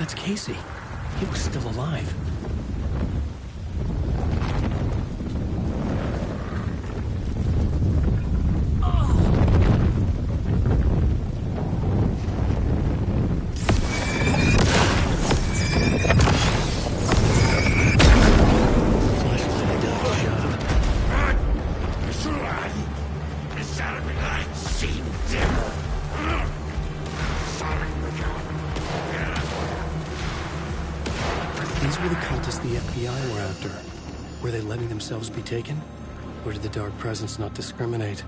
That's Casey. He was still alive. These were the cultists the FBI were after. Were they letting themselves be taken? Or did the Dark Presence not discriminate?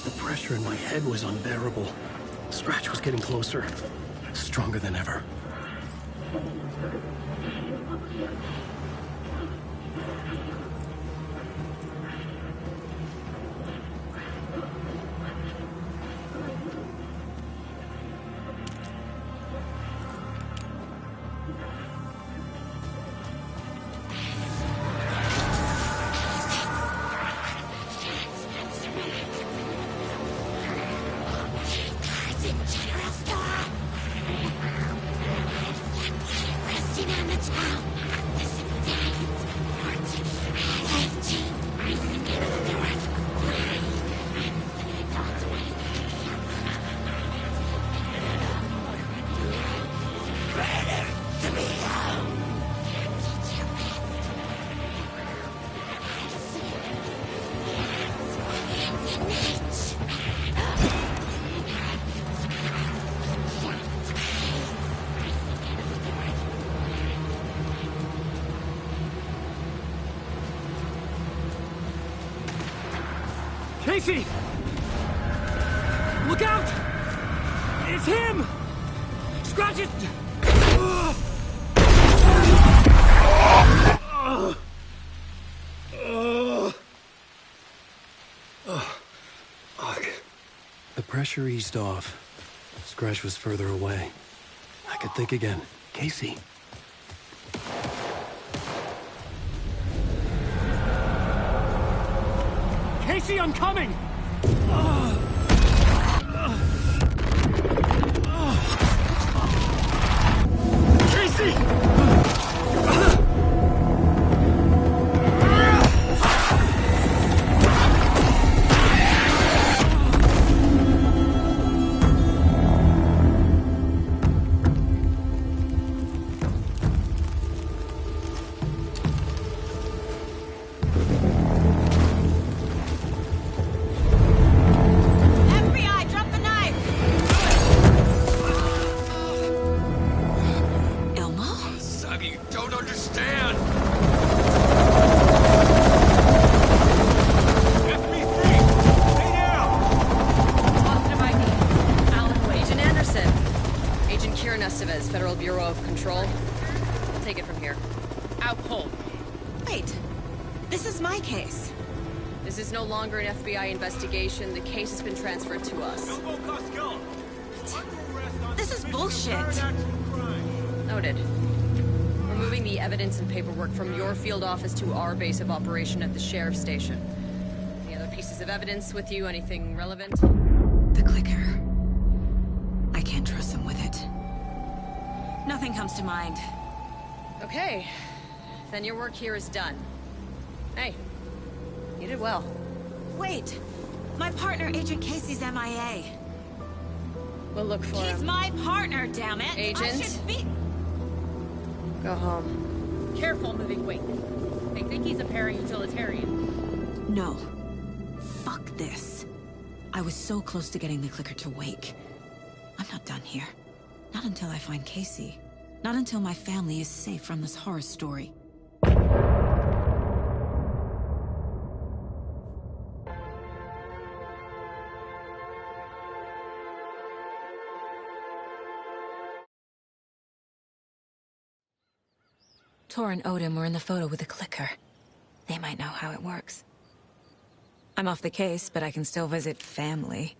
The pressure in my head was unbearable. Scratch was getting closer, stronger than ever. Casey! Look out! It's him! Scratch it! The pressure eased off. Scratch was further away. I could think again. Casey. Casey, I'm coming! Casey! Federal Bureau of Control. We'll take it from here. Out cold. Wait. This is my case. This is no longer an FBI investigation. The case has been transferred to us. This is bullshit. Noted. We're moving the evidence and paperwork from your field office to our base of operation at the sheriff's station. Any other pieces of evidence with you? Anything relevant? The clicker. I can't trust them with it. Nothing comes to mind. Okay. Then your work here is done. Hey, You did well. Wait! My partner, Agent Casey's MIA. We'll look for him. He's my partner, damn it! Agent? I should be... Go home. Careful moving quick. They think he's a para-utilitarian. No. Fuck this. I was so close to getting the clicker to wake. I'm not done here. Not until I find Casey. Not until my family is safe from this horror story. Tor and Odin were in the photo with the clicker. They might know how it works. I'm off the case, but I can still visit family.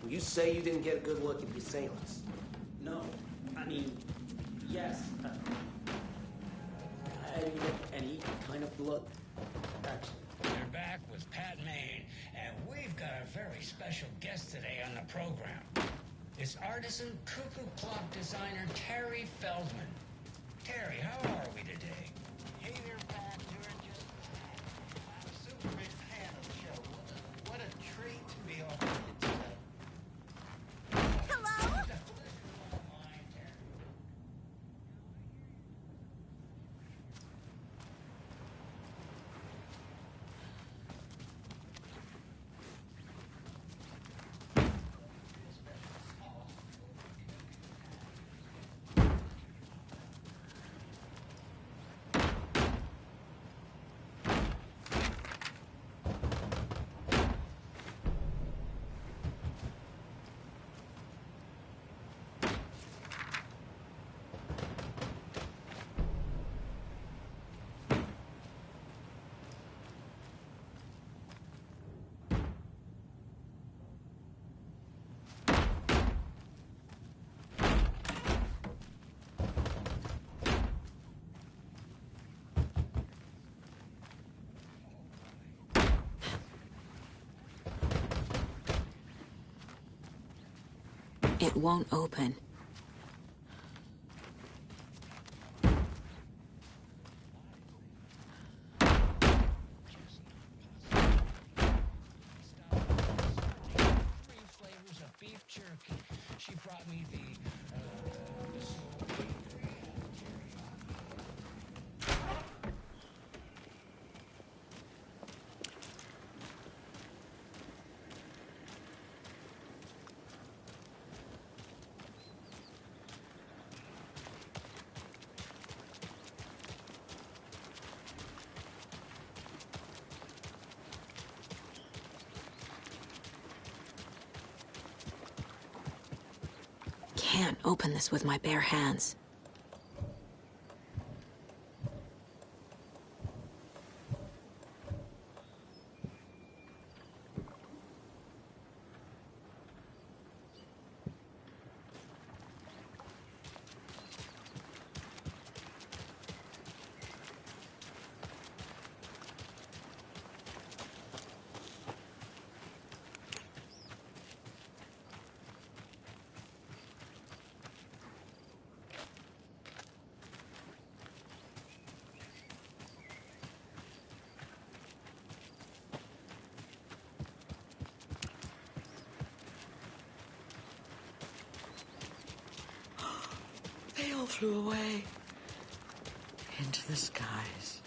You say you didn't get a good look at the assailants. No, I mean, yes. I didn't get any kind of blood. Actually. They're back. back with Pat Maine, and we've got a very special guest today on the program. It's artisan cuckoo clock designer Terry Feldman. Terry, how are we today? Hey there, Pat. Doing just fine. I'm a super big fan of the show. What a treat to be on it today. Hello? It's a pleasure of mine, Terry. It won't open. Three flavors of beef jerky. She brought me the Can't open this with my bare hands. They all flew away. Into the skies.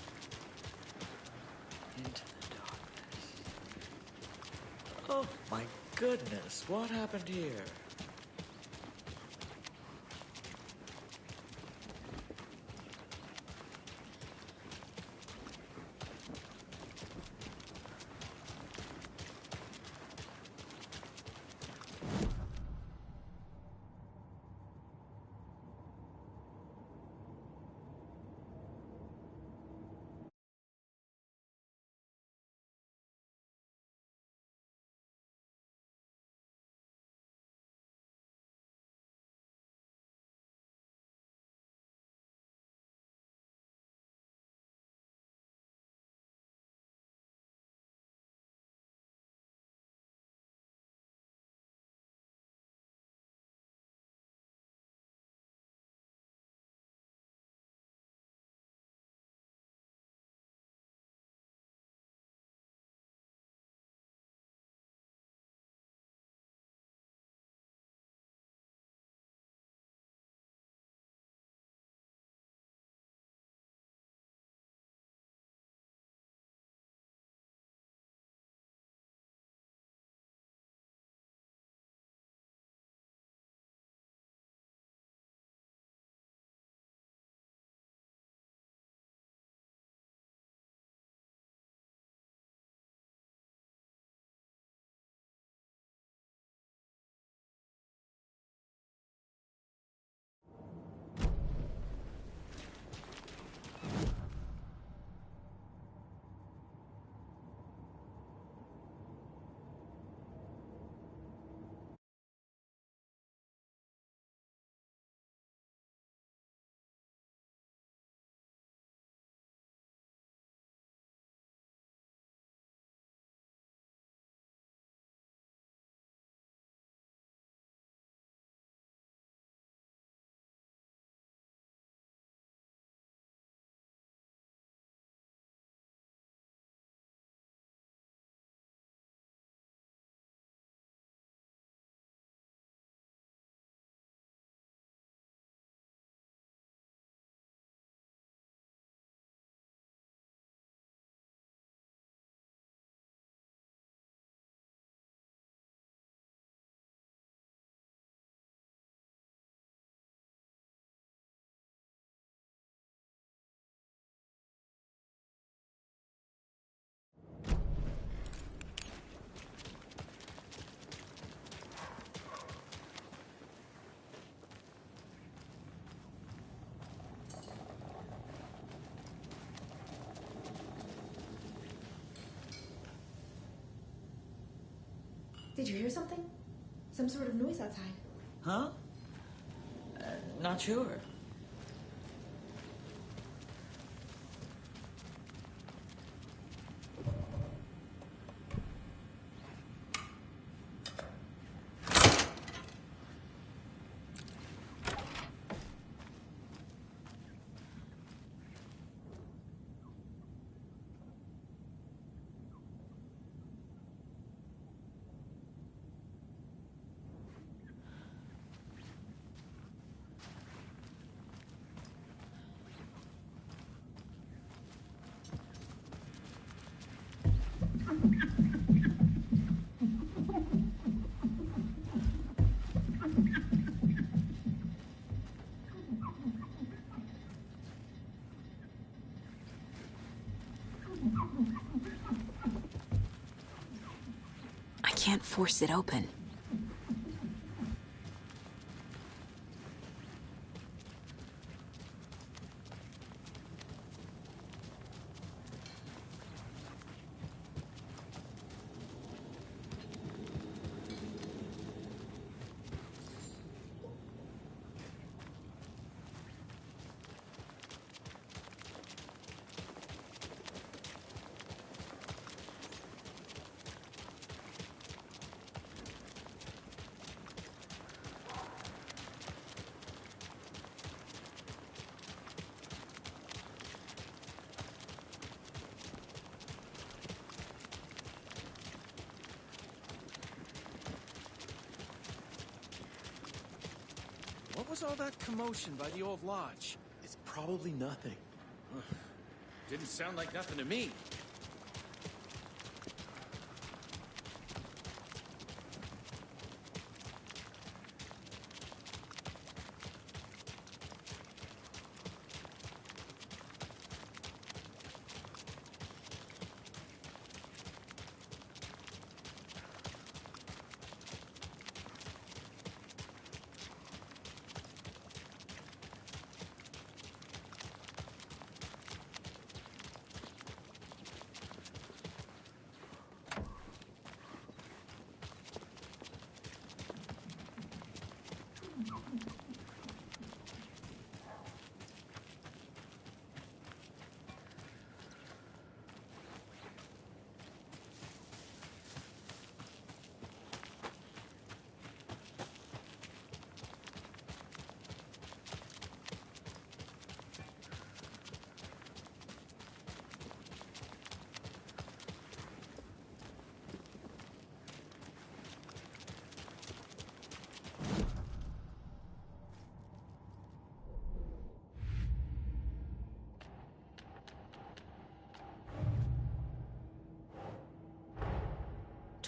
Into the darkness. Oh, my goodness. What happened here? Did you hear something? Some sort of noise outside. Huh? Not sure. I can't force it open. What was all that commotion by the old lodge? It's probably nothing. Didn't sound like nothing to me.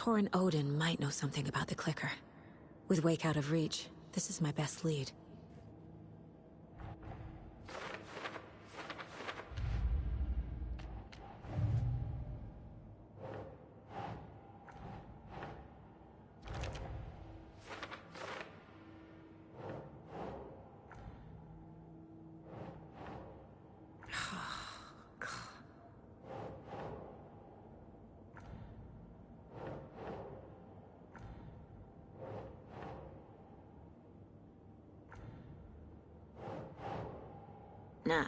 Torrin Odin might know something about the clicker. With Wake out of reach, this is my best lead. Nah.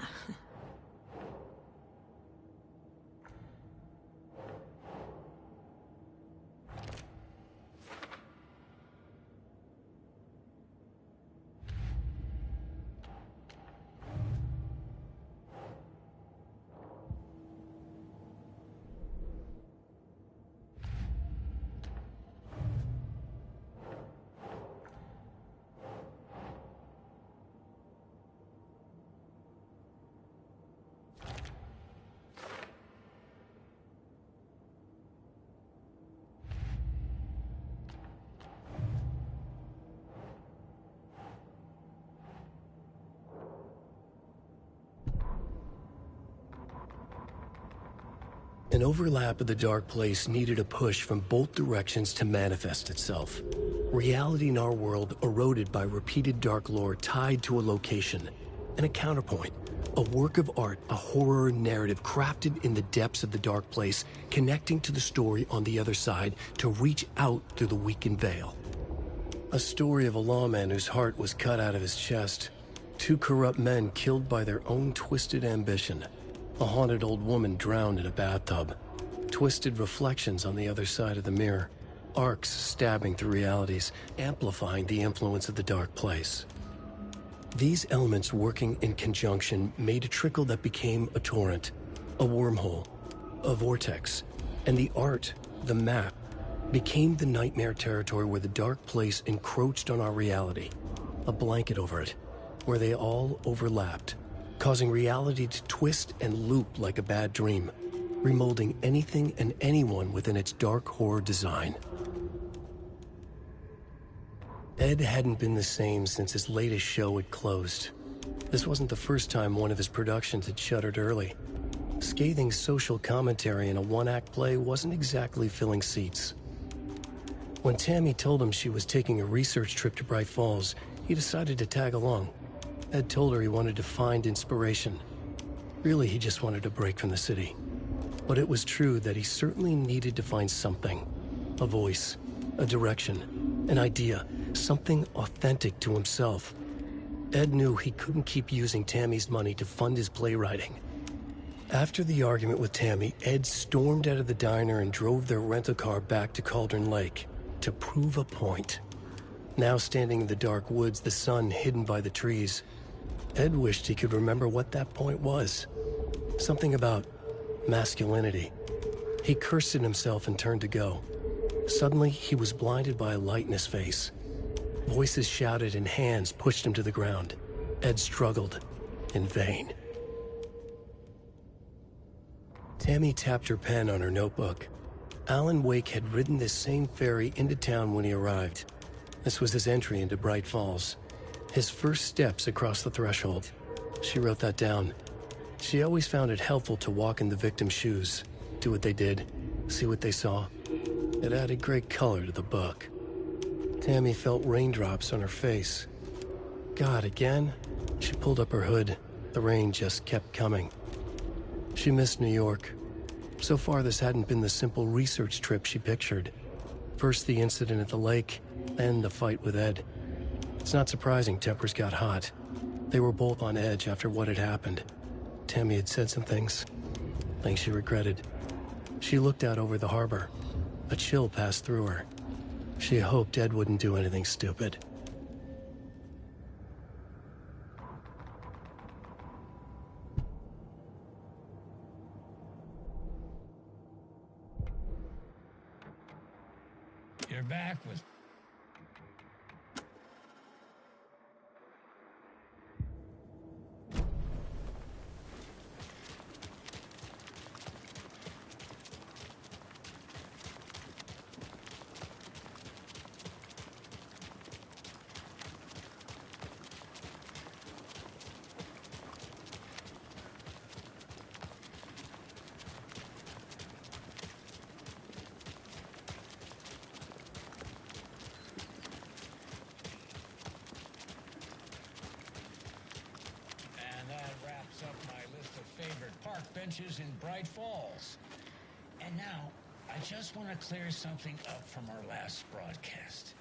An overlap of the dark place needed a push from both directions to manifest itself. Reality in our world eroded by repeated dark lore tied to a location, and a counterpoint. A work of art, a horror narrative crafted in the depths of the dark place, connecting to the story on the other side to reach out through the weakened veil. A story of a lawman whose heart was cut out of his chest. Two corrupt men killed by their own twisted ambition. A haunted old woman drowned in a bathtub. Twisted reflections on the other side of the mirror. Arcs stabbing through realities, amplifying the influence of the dark place. These elements working in conjunction made a trickle that became a torrent, a wormhole, a vortex, and the art, the map, became the nightmare territory where the dark place encroached on our reality, a blanket over it, where they all overlapped, causing reality to twist and loop like a bad dream, remolding anything and anyone within its dark horror design. Ed hadn't been the same since his latest show had closed. This wasn't the first time one of his productions had shuttered early. Scathing social commentary in a one-act play wasn't exactly filling seats. When Tammy told him she was taking a research trip to Bright Falls, he decided to tag along. Ed told her he wanted to find inspiration. Really, he just wanted a break from the city. But it was true that he certainly needed to find something. A voice, a direction, an idea, something authentic to himself. Ed knew he couldn't keep using Tammy's money to fund his playwriting. After the argument with Tammy, Ed stormed out of the diner and drove their rental car back to Cauldron Lake to prove a point. Now standing in the dark woods, the sun hidden by the trees, Ed wished he could remember what that point was. Something about masculinity. He cursed at himself and turned to go. Suddenly, he was blinded by a light in his face. Voices shouted and hands pushed him to the ground. Ed struggled, in vain. Tammy tapped her pen on her notebook. Alan Wake had ridden this same ferry into town when he arrived. This was his entry into Bright Falls. His first steps across the threshold. She wrote that down. She always found it helpful to walk in the victim's shoes, do what they did, see what they saw. It added great color to the book. Tammy felt raindrops on her face. God, again? She pulled up her hood. The rain just kept coming. She missed New York. So far, this hadn't been the simple research trip she pictured. First the incident at the lake, then the fight with Ed. It's not surprising tempers got hot. They were both on edge after what had happened. Tammy had said some things she regretted. She looked out over the harbor. A chill passed through her. She hoped Ed wouldn't do anything stupid. You're back with... benches in Bright Falls. And now, I just want to clear something up from our last broadcast.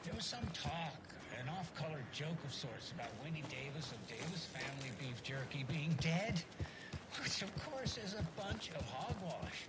There was some talk, an off-color joke of sorts about Winnie Davis of Davis Family Beef Jerky being dead, which of course is a bunch of hogwash.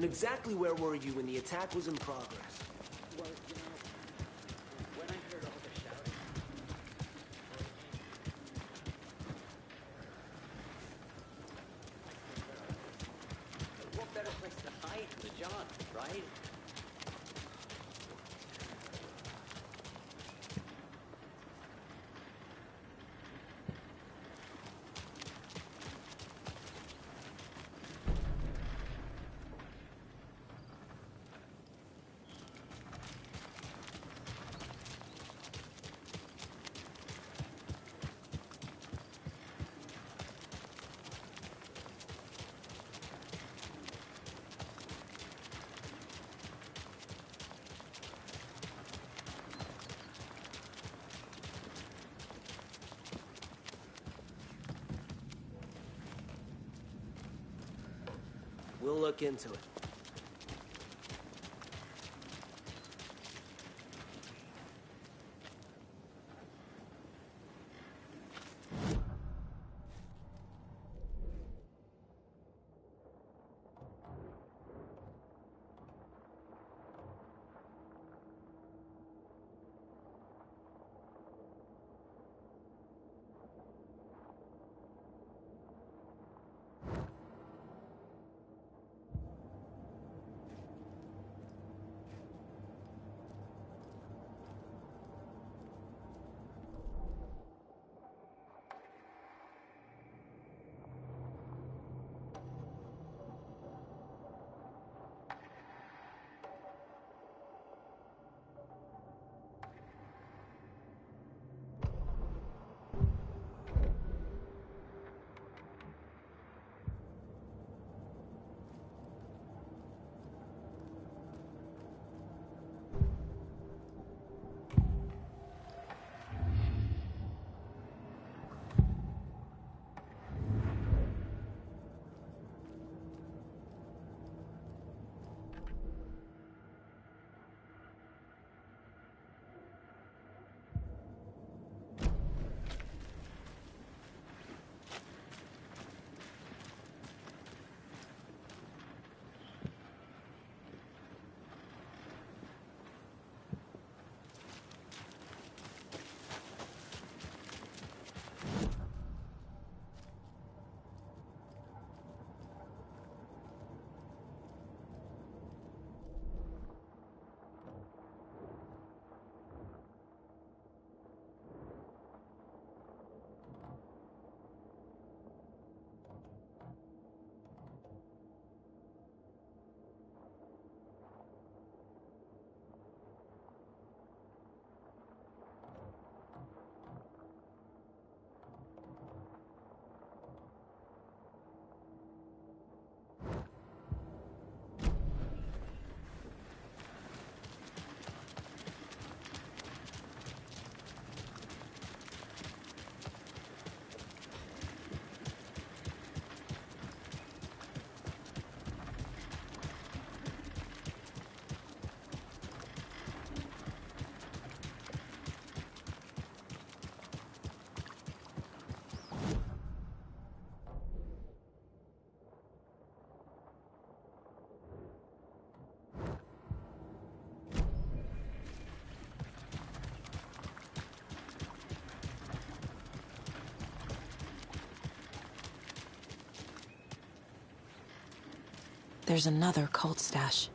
And exactly where were you when the attack was in progress? Well, you know, when I heard all the shouting, what better place to hide than the John, right? We'll look into it. There's another cult stash.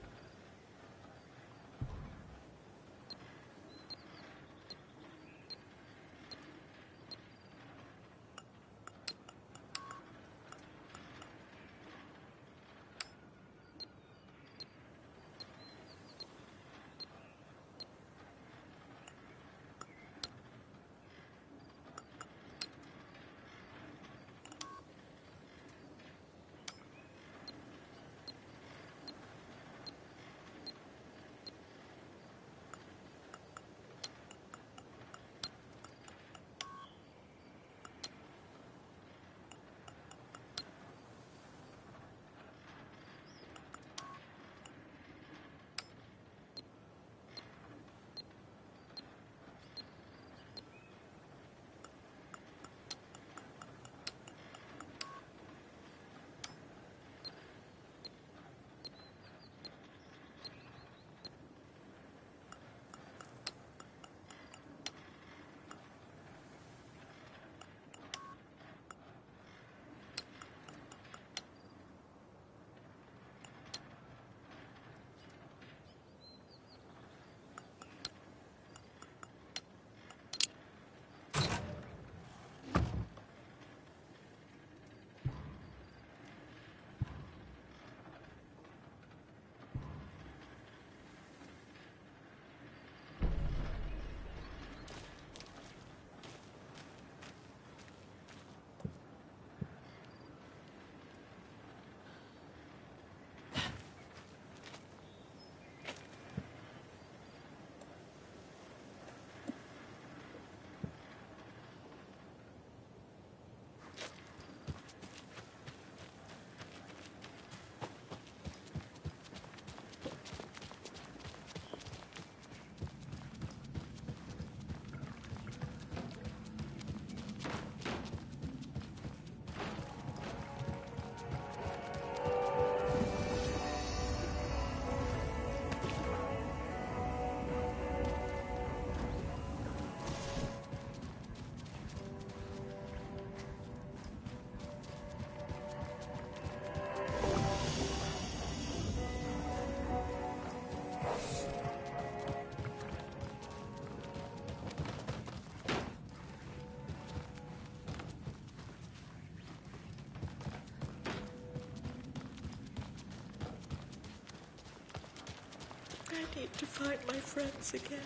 to find my friends again.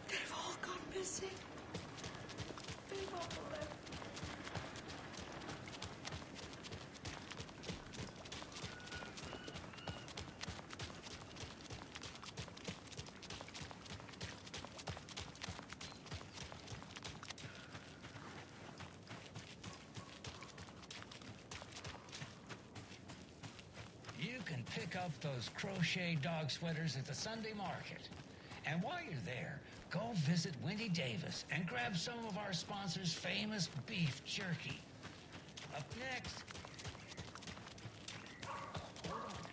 They've all gone missing. They've all left. You can pick up those crochet dog sweaters at the Sunday market. And while you're there, go visit Wendy Davis and grab some of our sponsor's famous beef jerky. Up next... Hold on now.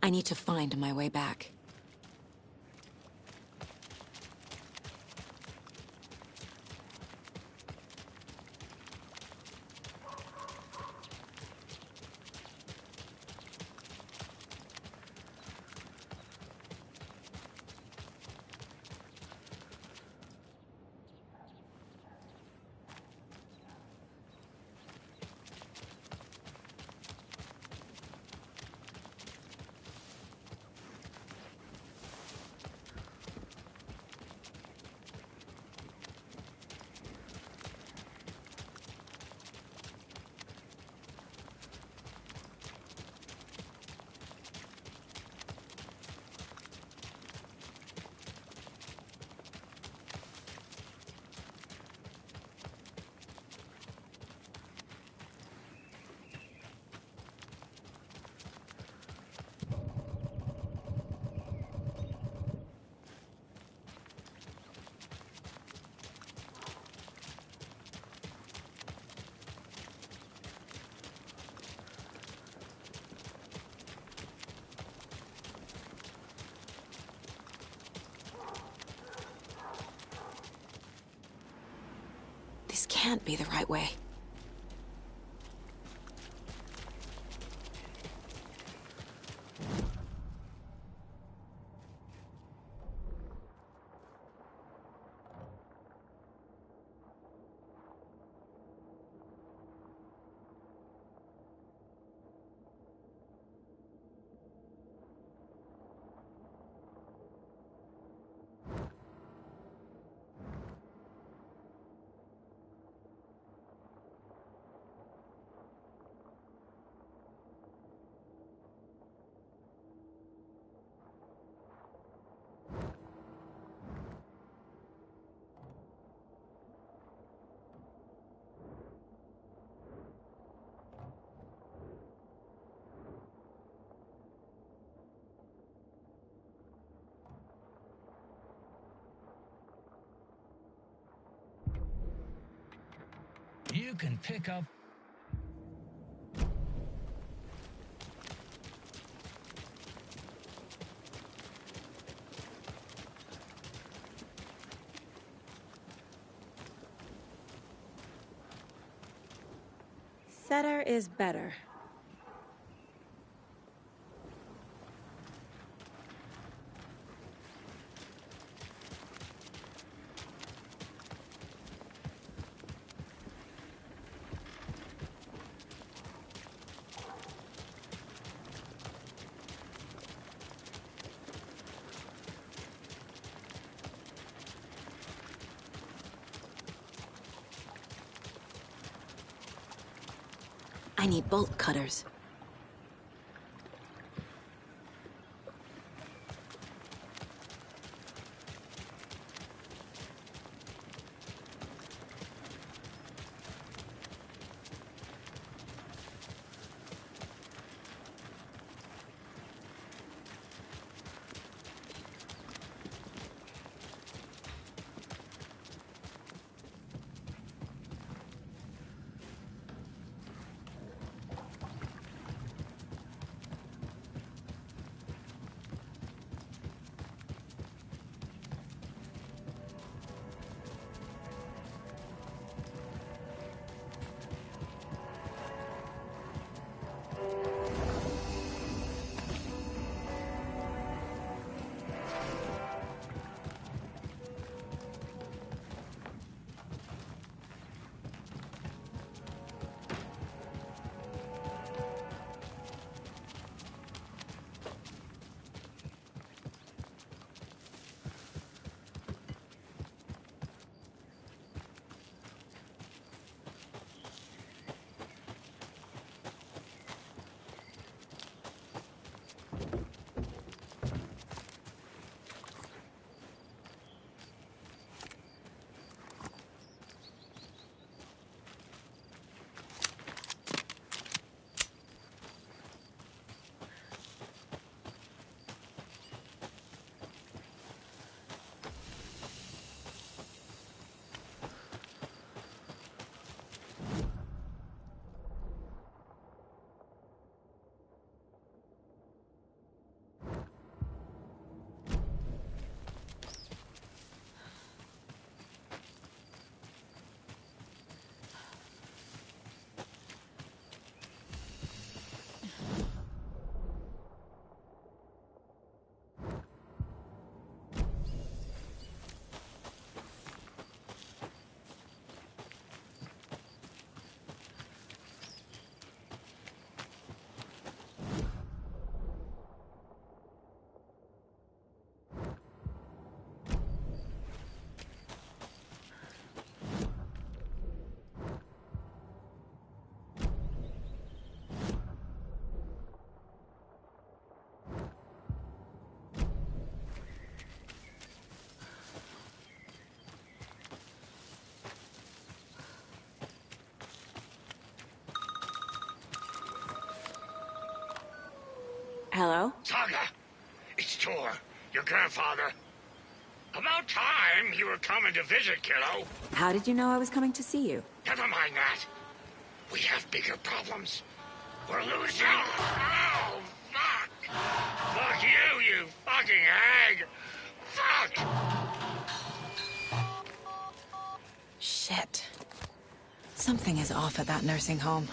I need to find my way back. This can't be the right way. You can pick up... Setter is better. I need bolt cutters. Hello? Saga! It's Tor, your grandfather. About time you were coming to visit, kiddo. How did you know I was coming to see you? Never mind that. We have bigger problems. We're losing. Oh, fuck! Fuck you, you fucking hag! Fuck! Shit. Something is off at that nursing home.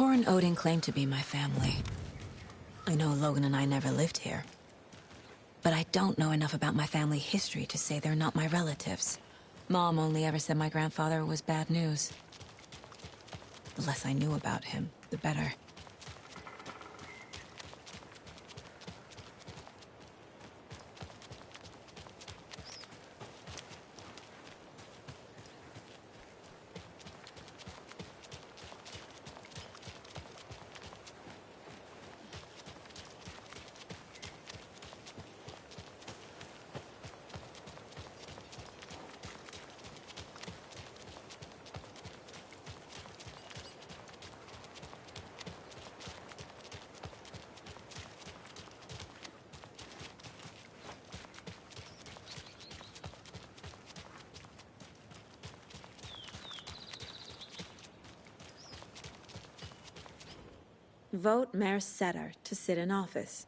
Tor and Odin claim to be my family. I know Logan and I never lived here. But I don't know enough about my family history to say they're not my relatives. Mom only ever said my grandfather was bad news. The less I knew about him, the better. Vote Mayor Setter to sit in office.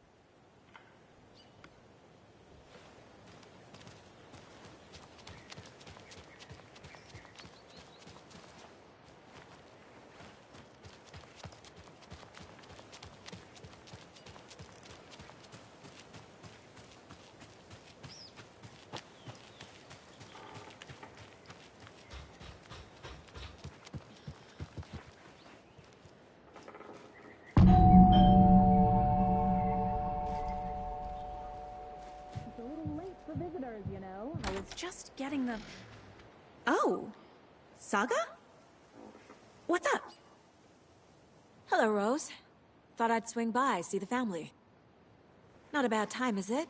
Just getting the... Oh, Saga? What's up? Hello, Rose. Thought I'd swing by, see the family. Not a bad time, is it?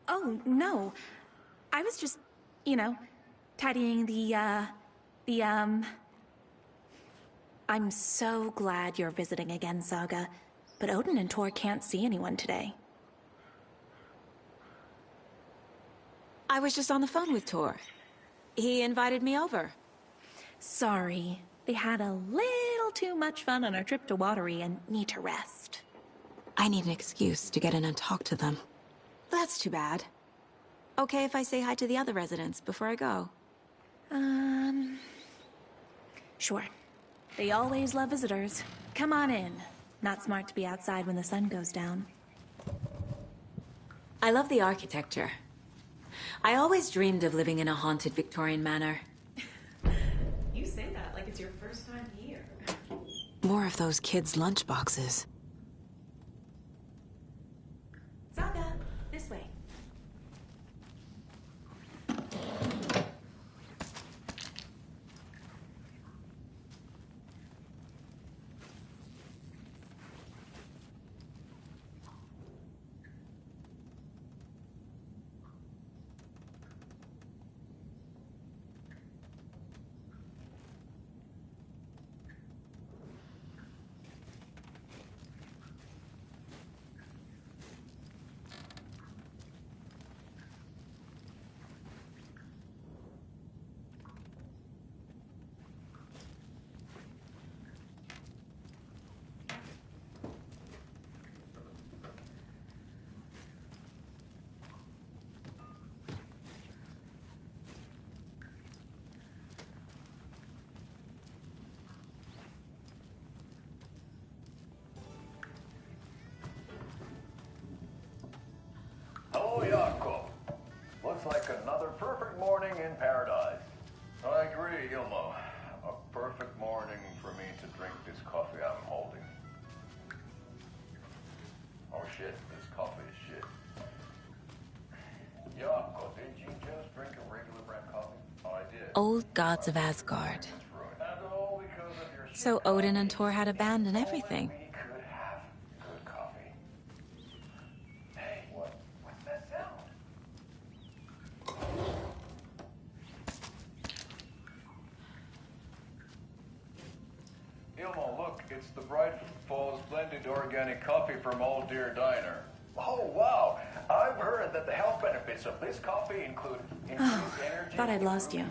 Oh, no. I was just, you know, tidying I'm so glad you're visiting again, Saga. But Odin and Tor can't see anyone today. I was just on the phone with Tor. He invited me over. Sorry. They had a little too much fun on our trip to Watery and need to rest. I need an excuse to get in and talk to them. That's too bad. Okay if I say hi to the other residents before I go? Sure. They always love visitors. Come on in. Not smart to be outside when the sun goes down. I love the architecture. I always dreamed of living in a haunted Victorian manor. You say that like it's your first time here. More of those kids' lunchboxes. Saga, this way. Oh, Jakob. Looks like another perfect morning in paradise. I agree, Ilmo. A perfect morning for me to drink this coffee I'm holding. Oh shit, this coffee is shit. Jakob, did you just drink a regular brand coffee? Oh, I did. Old gods of Asgard. And all because of your shit So Odin and Tor had a band and everything. we could have good coffee. Hey, what's that sound? Ilmo, look, it's the Bright Falls blended organic coffee from Old Deer Diner. Oh, wow. I've heard that the health benefits of this coffee include increased energy. Thought I'd lost you.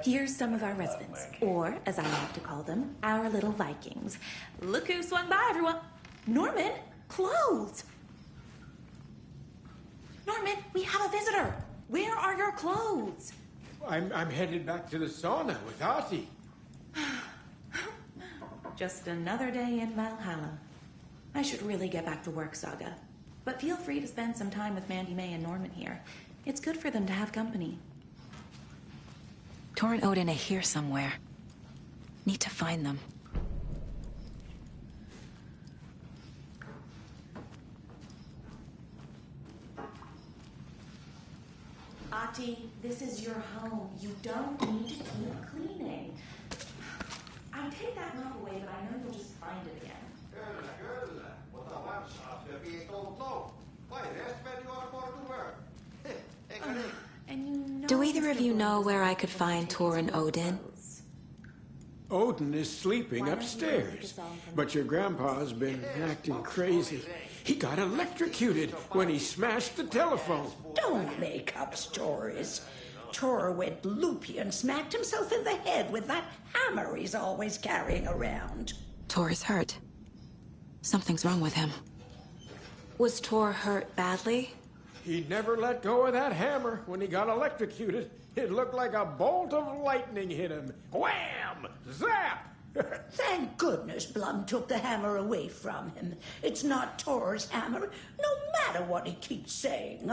Here's some of our residents, or as I like to call them, our little Vikings. Look who swung by, everyone. Norman, clothes. Norman, we have a visitor. Where are your clothes? I'm headed back to the sauna with Artie. just another day in Valhalla. I should really get back to work, Saga. But feel free to spend some time with Mandy May and Norman here. It's good for them to have company. Tor and Odin are here somewhere. Need to find them. Ati, this is your home. You don't need to keep cleaning. I take that mop away, but I know you'll just find it again. Kyllä. Ota varsaa, syöpi ei ollut low. Vai restvet you are for to work. Eikä niin? And you know Do either of you know where I could find Tor and Odin? Odin is sleeping upstairs, but your grandpa's been acting crazy. He got electrocuted when he smashed the telephone. Don't make up stories. Tor went loopy and smacked himself in the head with that hammer he's always carrying around. Tor is hurt. Something's wrong with him. Was Tor hurt badly? He never let go of that hammer when he got electrocuted. It looked like a bolt of lightning hit him. Wham! Zap! Thank goodness Blum took the hammer away from him. It's not Tor's hammer, no matter what he keeps saying.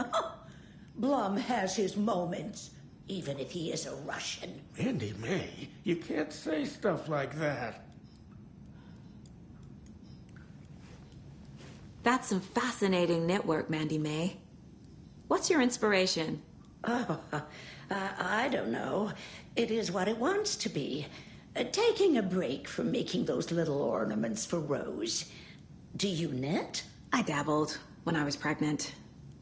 Blum has his moments, even if he is a Russian. Mandy May, you can't say stuff like that. That's some fascinating knitwork, Mandy May. What's your inspiration? Oh, I don't know. It is what it wants to be. Taking a break from making those little ornaments for Rose. Do you knit? I dabbled when I was pregnant.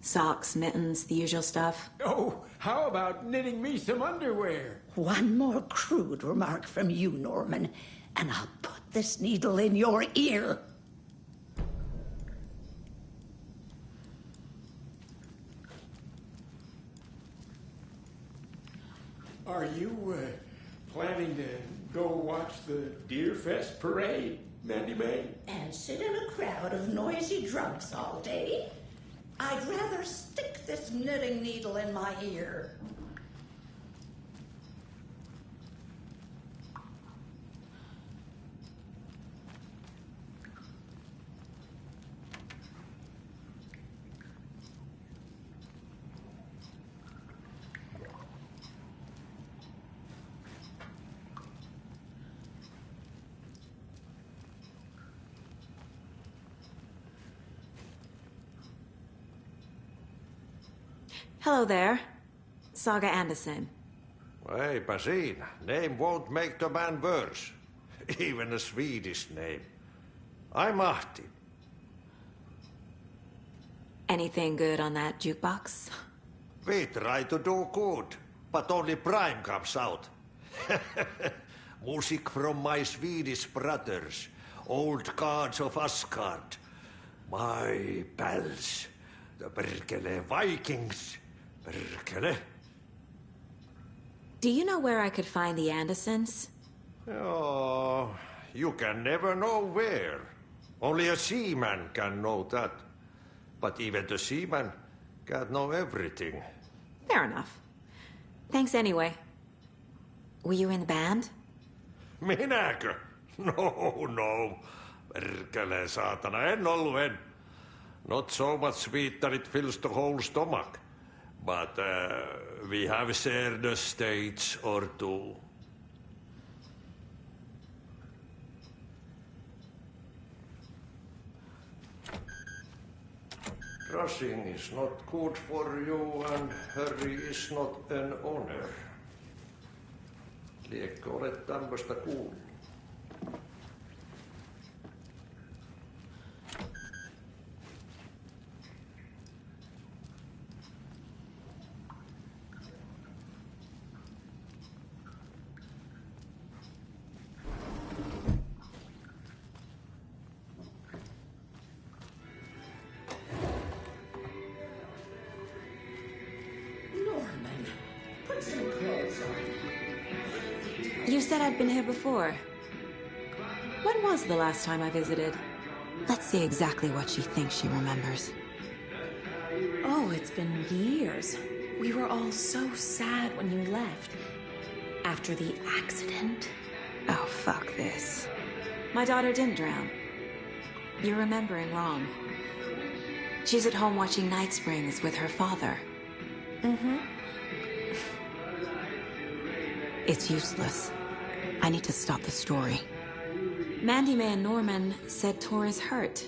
Socks, mittens, the usual stuff. Oh, how about knitting me some underwear? One more crude remark from you, Norman, and I'll put this needle in your ear. Are you planning to go watch the Deer Fest parade, Mandy May? And sit in a crowd of noisy drunks all day? I'd rather stick this knitting needle in my ear. Hello there. Saga Anderson. Eipä siinä. Name won't make the man worse. Even a Swedish name. I'm Ahti. Anything good on that jukebox? We try to do good, but only Prime comes out. Music from my Swedish brothers, old gods of Asgard. My pals, the perkele Vikings. Perkele. Do you know where I could find the Andersons? Oh, you can never know where. Only a seaman can know that. But even the seaman can't know everything. Fair enough. Thanks anyway. Were you in the band? Minäkö? No. Perkele saatana, en ollut. Not so much sweet that it fills the whole stomach. But we have shared a stage or two. Rushing is not good for you and hurry is not an honor. Liekö olet tämmöstä kuullut? You said I'd been here before. When was the last time I visited? Let's see exactly what she thinks she remembers. Oh, it's been years. We were all so sad when you left. After the accident. Oh, fuck this. My daughter didn't drown. You're remembering wrong. She's at home watching Night Springs with her father. Mm-hmm. It's useless. I need to stop the story. Mandy May and Norman said Tor is hurt.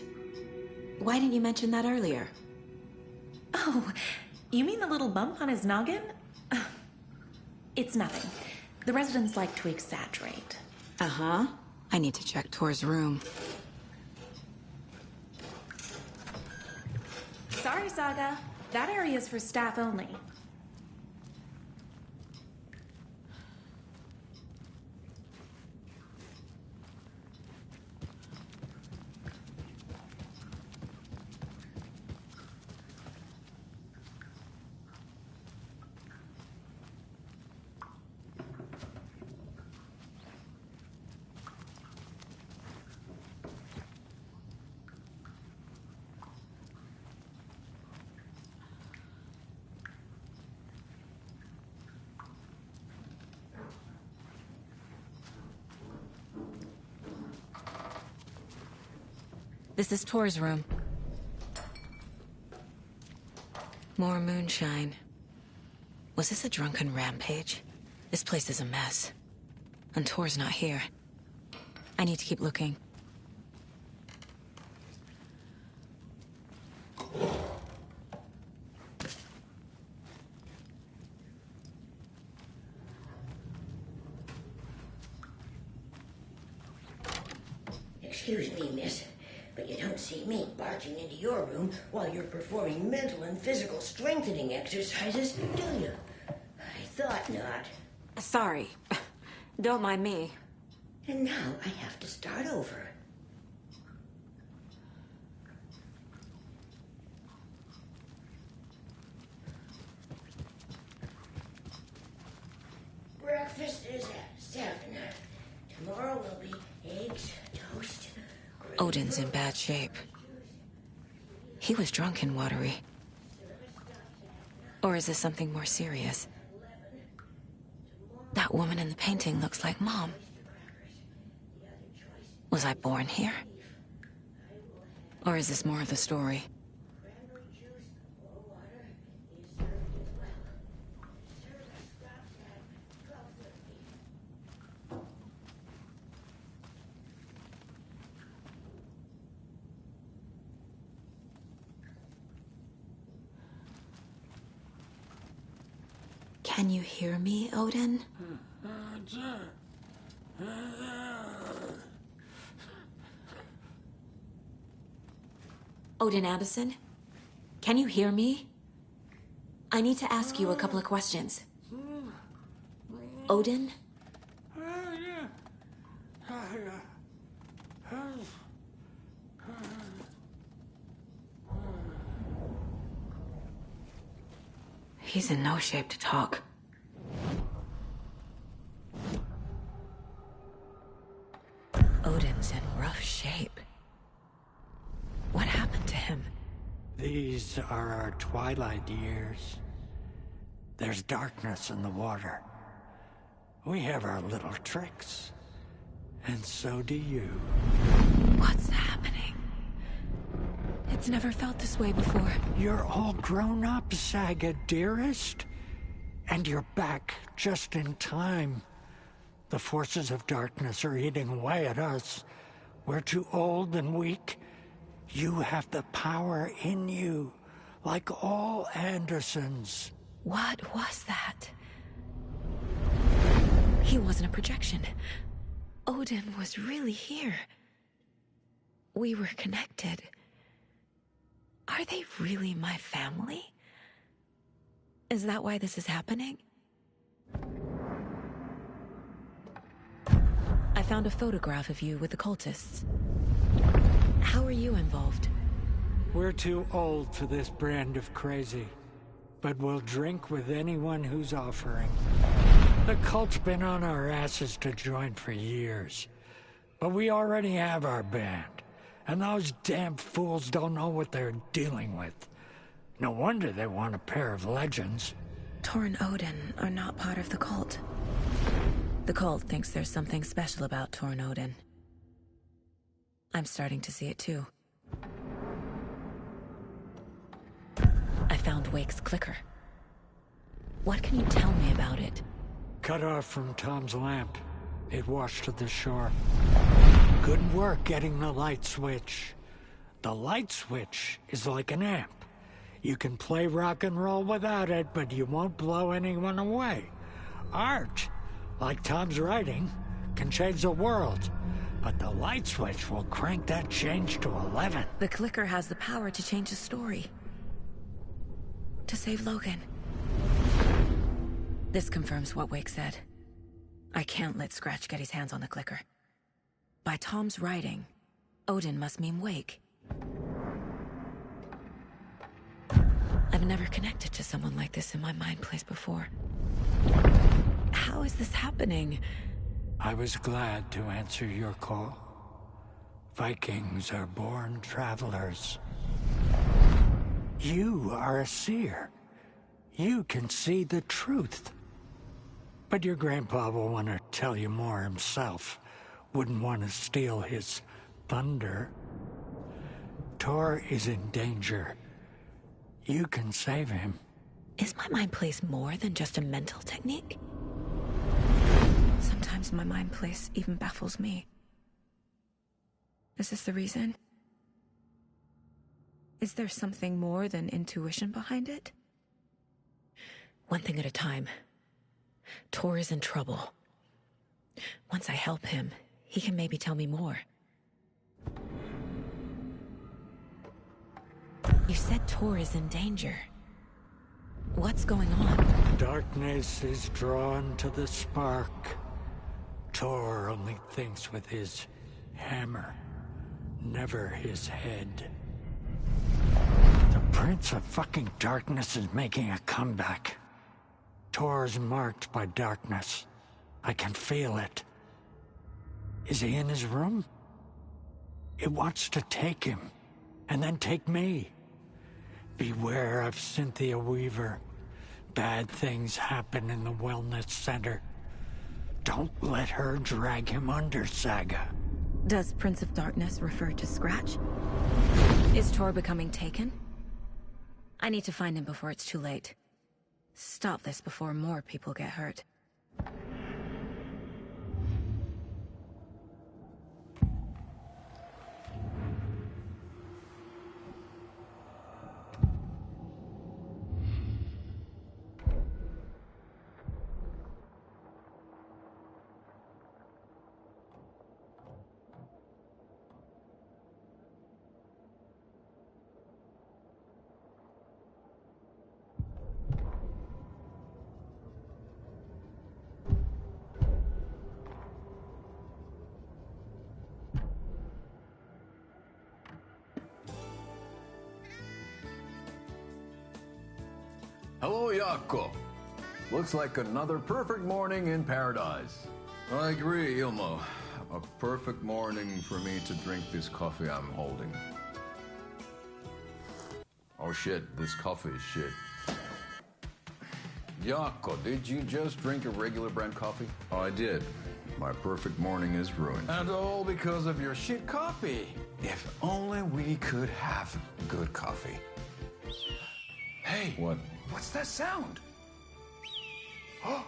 Why didn't you mention that earlier? Oh, you mean the little bump on his noggin? It's nothing. The residents like to exaggerate. Uh-huh. I need to check Tor's room. Sorry, Saga. That area's for staff only. This is Tor's room. More moonshine. Was this a drunken rampage? This place is a mess. And Tor's not here. I need to keep looking. Excuse me, miss, but you don't see me barging into your room while you're performing mental and physical strengthening exercises, do you? I thought not. Sorry. Don't mind me. And now I have to start over. Breakfast is at 7. Tomorrow will be eggs, toast, Odin's in bad shape. He was drunk and watery. Or is this something more serious? That woman in the painting looks like Mom. Was I born here? Or is this more of the story? Can you hear me, Odin? Odin Addison? Can you hear me? I need to ask you a couple of questions. Odin? He's in no shape to talk. Odin's in rough shape. What happened to him? These are our twilight years. There's darkness in the water. We have our little tricks. And so do you. What's happening? It's never felt this way before. You're all grown up, Saga, dearest. And you're back just in time. The forces of darkness are eating away at us. We're too old and weak. You have the power in you, like all Andersons. What was that? He wasn't a projection. Odin was really here. We were connected. Are they really my family? Is that why this is happening? I found a photograph of you with the cultists. How are you involved? We're too old for this brand of crazy, but we'll drink with anyone who's offering. The cult's been on our asses to join for years, but we already have our band, and those damn fools don't know what they're dealing with. No wonder they want a pair of legends. Tor and Odin are not part of the cult. The cult thinks there's something special about Tor and Odin. I'm starting to see it too. I found Wake's clicker. What can you tell me about it? Cut off from Tom's lamp. It washed to the shore. Good work getting the light switch. The light switch is like an amp. You can play rock and roll without it, but you won't blow anyone away. Art, like Tom's writing, can change the world. But the light switch will crank that change to 11. The clicker has the power to change the story. To save Logan. This confirms what Wake said. I can't let Scratch get his hands on the clicker. By Tom's writing, Odin must mean Wake. I've never connected to someone like this in my mind place before. How is this happening? I was glad to answer your call. Vikings are born travelers. You are a seer. You can see the truth. But your grandpa will want to tell you more himself. Wouldn't want to steal his thunder. Tor is in danger. You can save him. Is my mind place more than just a mental technique? Sometimes my mind place even baffles me. Is this the reason? Is there something more than intuition behind it? One thing at a time. Tor is in trouble. Once I help him, he can maybe tell me more. You said Tor is in danger. What's going on? Darkness is drawn to the spark. Tor only thinks with his hammer, never his head. The Prince of fucking Darkness is making a comeback. Tor's marked by darkness. I can feel it. Is he in his room? It wants to take him, and then take me. Beware of Cynthia Weaver. Bad things happen in the wellness center. Don't let her drag him under, Saga. Does Prince of Darkness refer to Scratch? Is Tor becoming taken? I need to find him before it's too late. Stop this before more people get hurt. Hello, Jaakko. Looks like another perfect morning in paradise. I agree, Ilmo. A perfect morning for me to drink this coffee I'm holding. Oh shit, this coffee is shit. Jaakko, did you just drink a regular brand coffee? Oh, I did. My perfect morning is ruined. And all because of your shit coffee. If only we could have good coffee. Hey. What? What's that sound? Oh.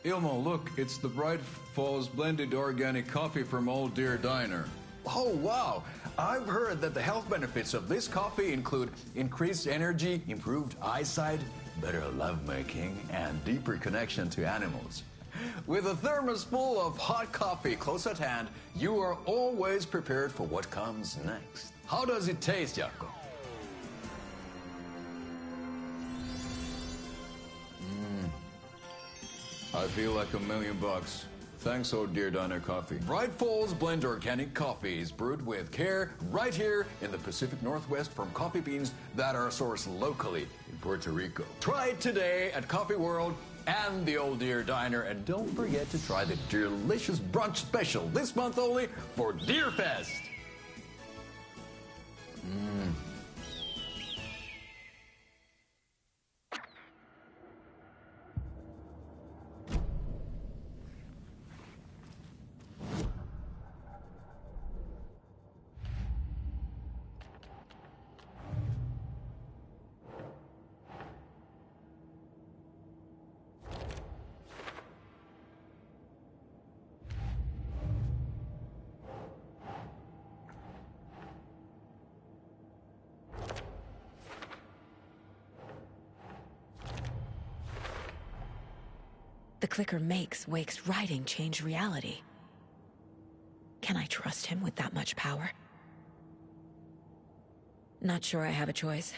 Ilmo, look, it's the Bright Falls blended organic coffee from Old Deer Diner. Oh, wow. I've heard that the health benefits of this coffee include increased energy, improved eyesight, better lovemaking, and deeper connection to animals. With a thermos full of hot coffee close at hand, you are always prepared for what comes next. How does it taste, Jaakko? I feel like $1 million. Thanks, Old Deer Diner Coffee. Bright Falls Blend Organic Coffee is brewed with care right here in the Pacific Northwest from coffee beans that are sourced locally in Puerto Rico. Try it today at Coffee World and the Old Deer Diner, and don't forget to try the delicious brunch special this month only for Deer Fest. the clicker makes Wake's writing change reality. Can I trust him with that much power? Not sure I have a choice.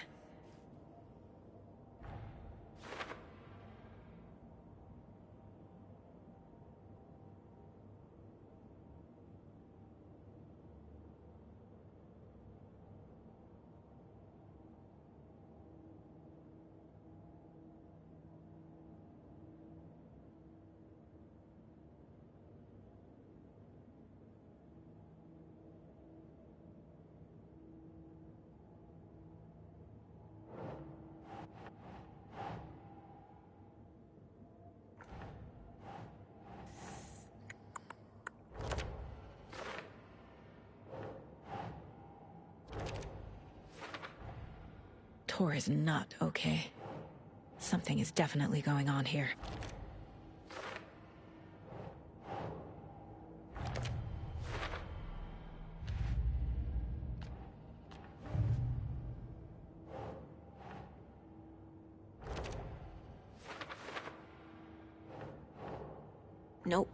Tor is not okay. Something is definitely going on here. Nope.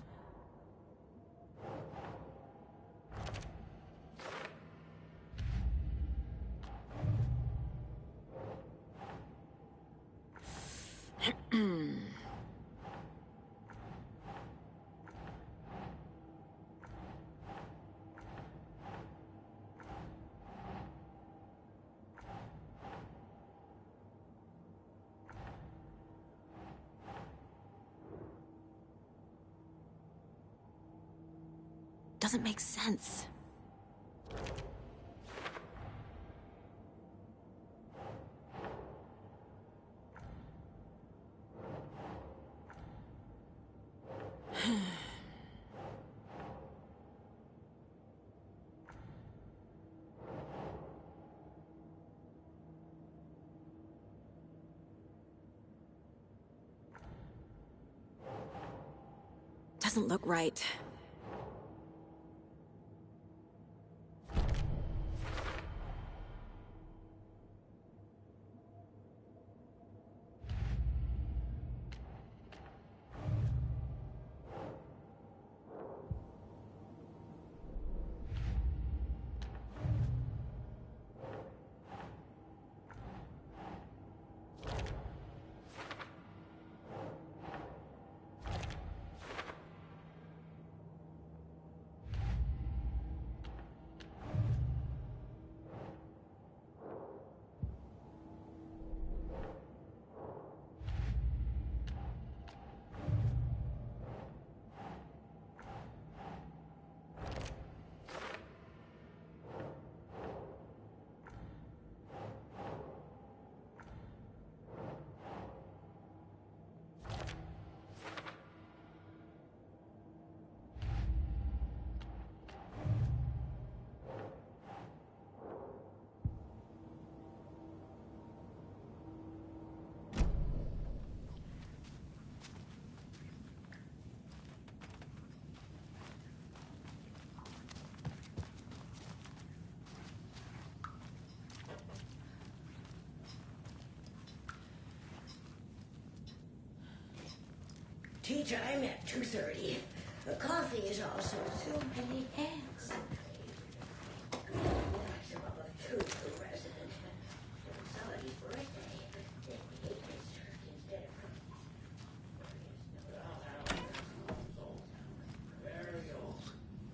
Doesn't make sense. Doesn't look right. Tea time at 2:30. The coffee is also so many hands.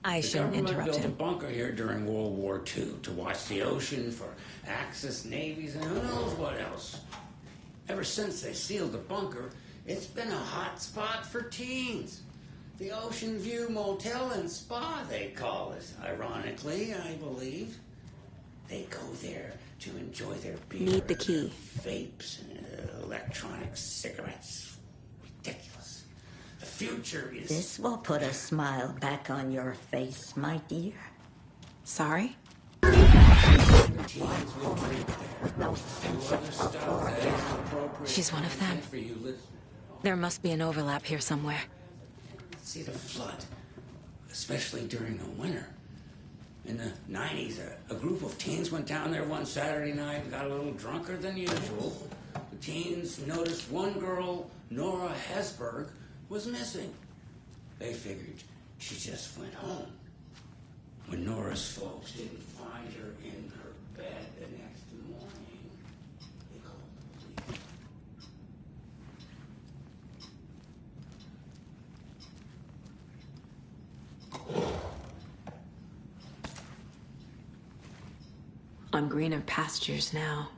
I shouldn't interrupt built him. a bunker here during World War II to watch the ocean for Axis navies and who knows what else. Ever since they sealed the bunker, it's been a hot spot for teens. The Ocean View Motel and Spa, they call it. Ironically, I believe. They go there to enjoy their beer. Need the key. Vapes and electronic cigarettes. Ridiculous. The future is... This will put a smile back on your face, my dear. Sorry? She's one of them. There must be an overlap here somewhere. See the flood, especially during the winter. In the 90s, a group of teens went down there one Saturday night and got a little drunker than usual. The teens noticed one girl, Nora Hesberg, was missing. They figured she just went home. When Nora's folks didn't find her in her bed the next morning, they called the police. On greener pastures now.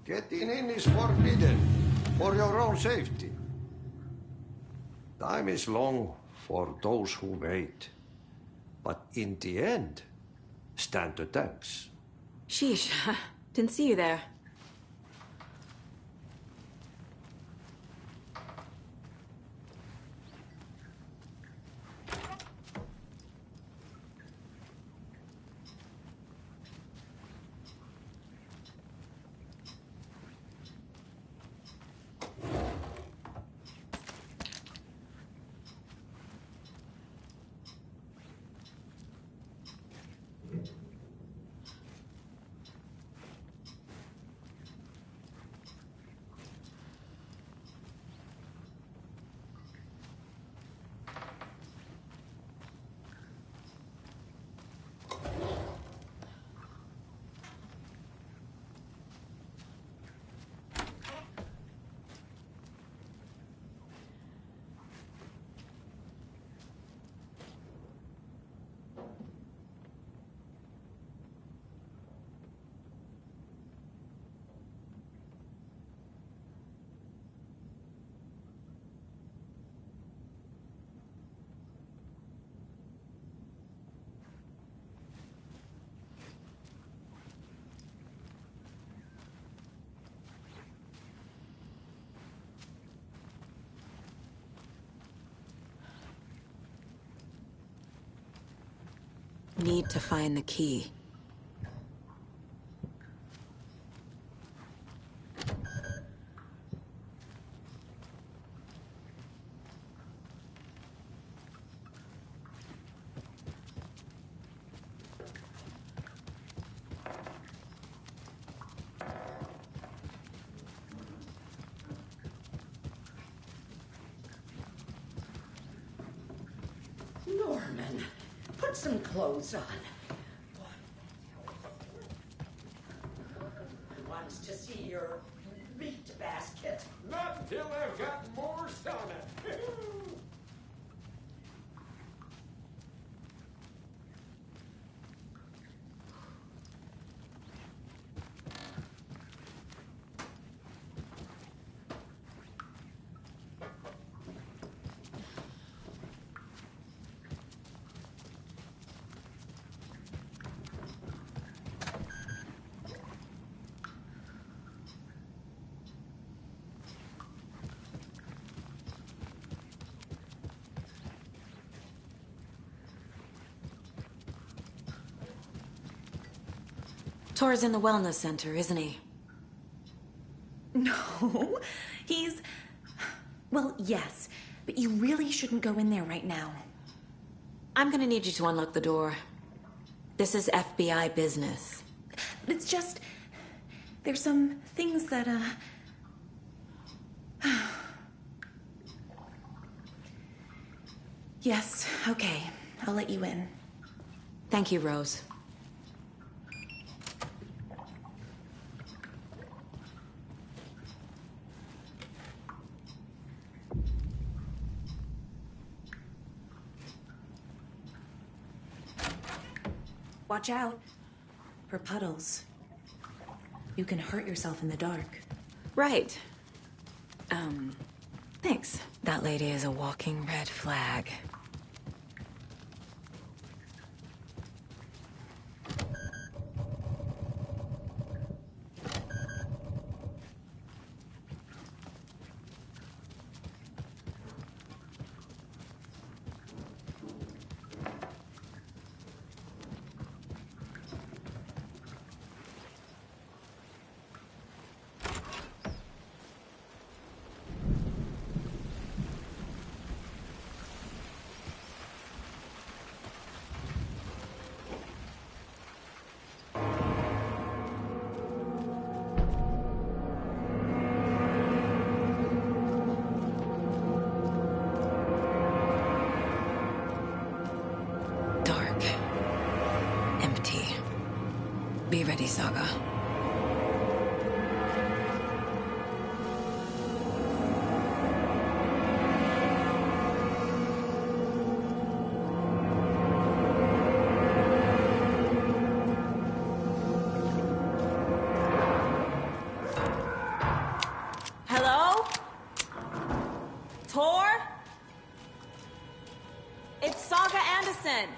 Getting in is forbidden, for your own safety. Time is long for those who wait. But in the end, stand the thanks. Sheesh, didn't see you there. need to find the key. Norman, put some clothes on. Wants to see your meat basket. Not until I've got more stomach. Tor's in the wellness center, isn't he? No, he's... Well, yes, but you really shouldn't go in there right now. I'm gonna need you to unlock the door. This is FBI business. It's just... There's some things that, Yes, okay. I'll let you in. Thank you, Rose. Watch out for puddles. You can hurt yourself in the dark. Right. Thanks. That lady is a walking red flag. Be ready, Saga. Hello? Tor? It's Saga Anderson.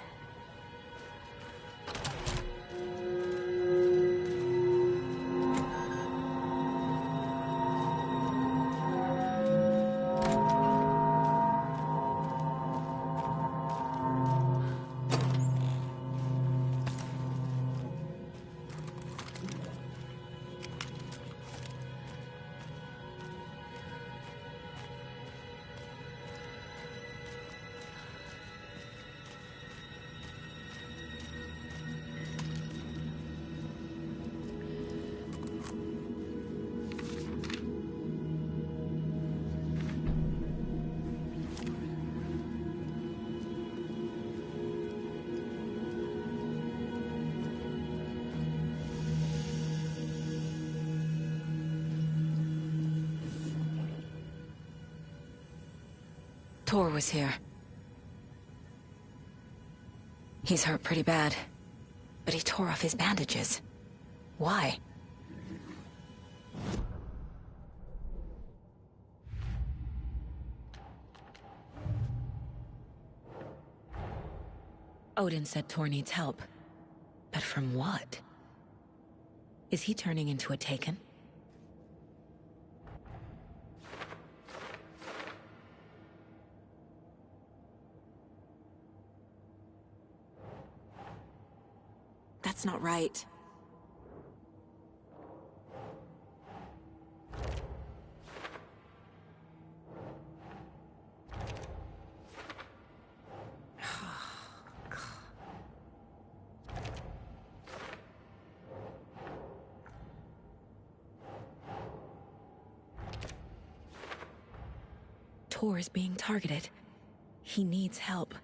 Tor was here. He's hurt pretty bad, but he tore off his bandages. Why? Odin said Tor needs help. But from what? Is he turning into a Taken? That's not right. Tor is being targeted. He needs help.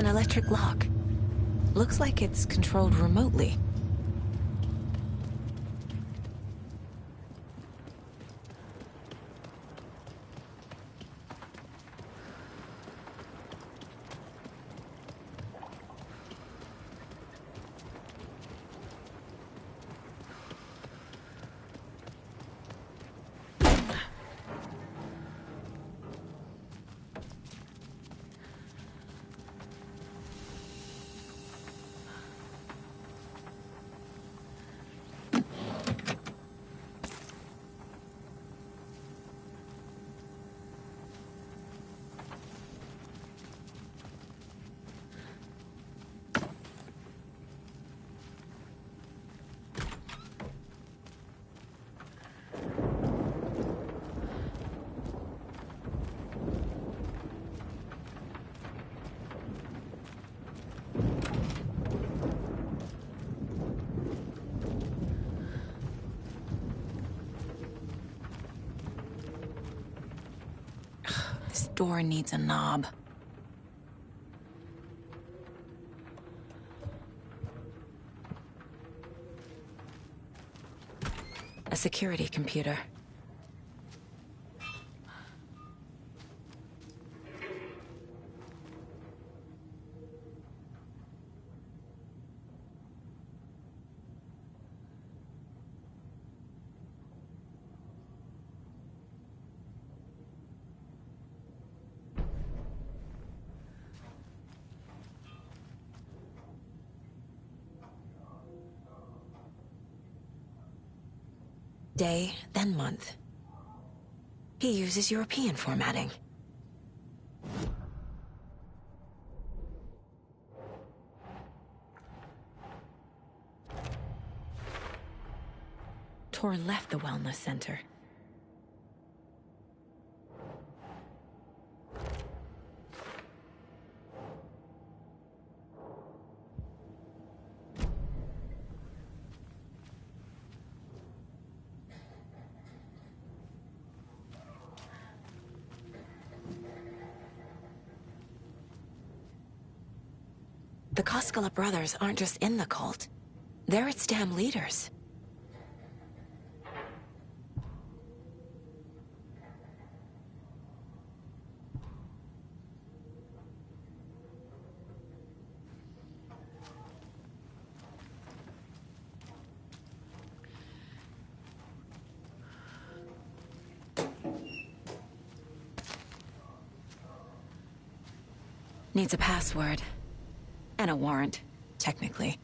Electric lock. Looks like it's controlled remotely. This door needs a knob. A security computer. Day, then month. He uses European formatting. Tor left the wellness center. The Koskela brothers aren't just in the cult. They're its damn leaders. Needs a password. And a warrant, technically.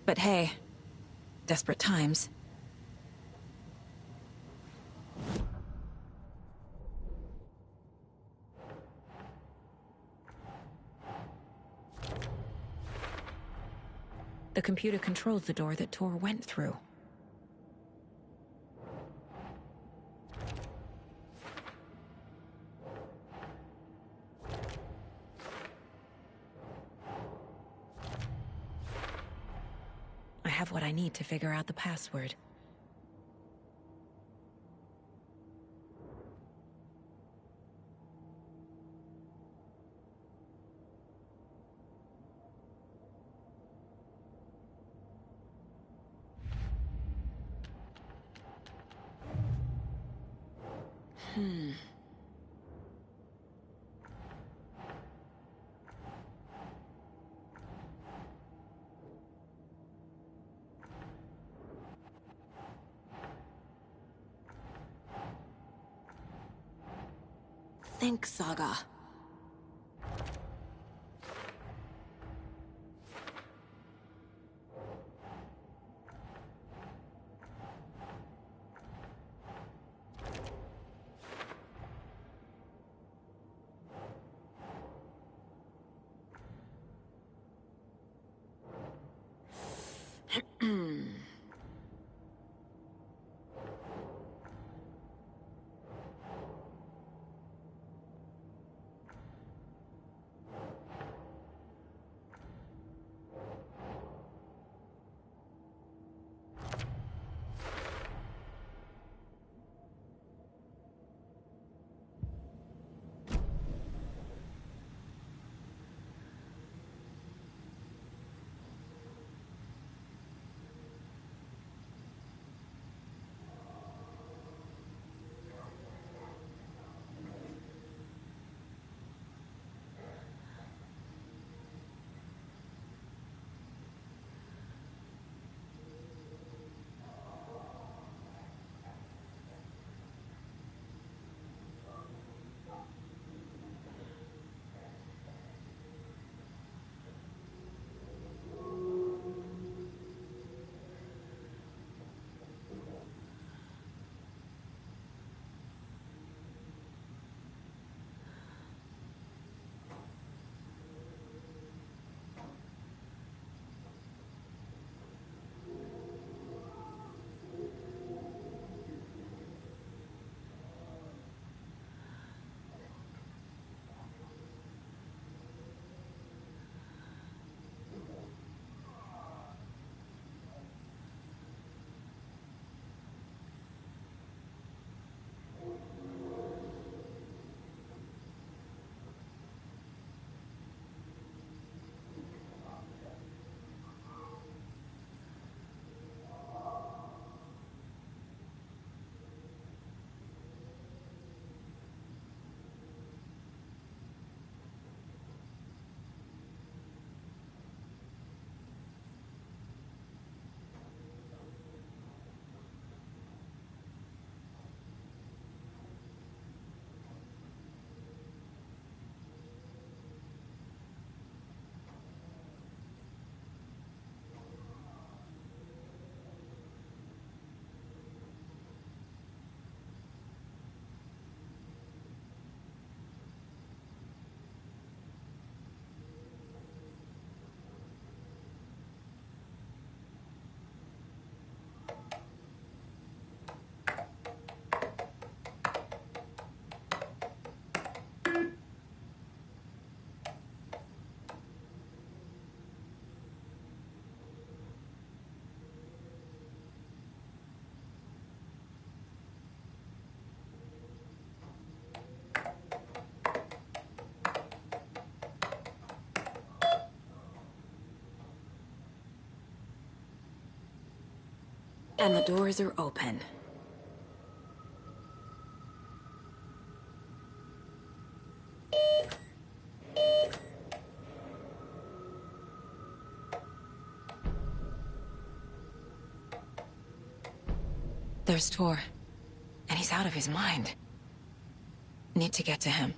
But hey, desperate times. The computer controls the door that Tor went through. I have what I need to figure out the password. Think, Saga. And the doors are open. There's Tor. And he's out of his mind. Need to get to him.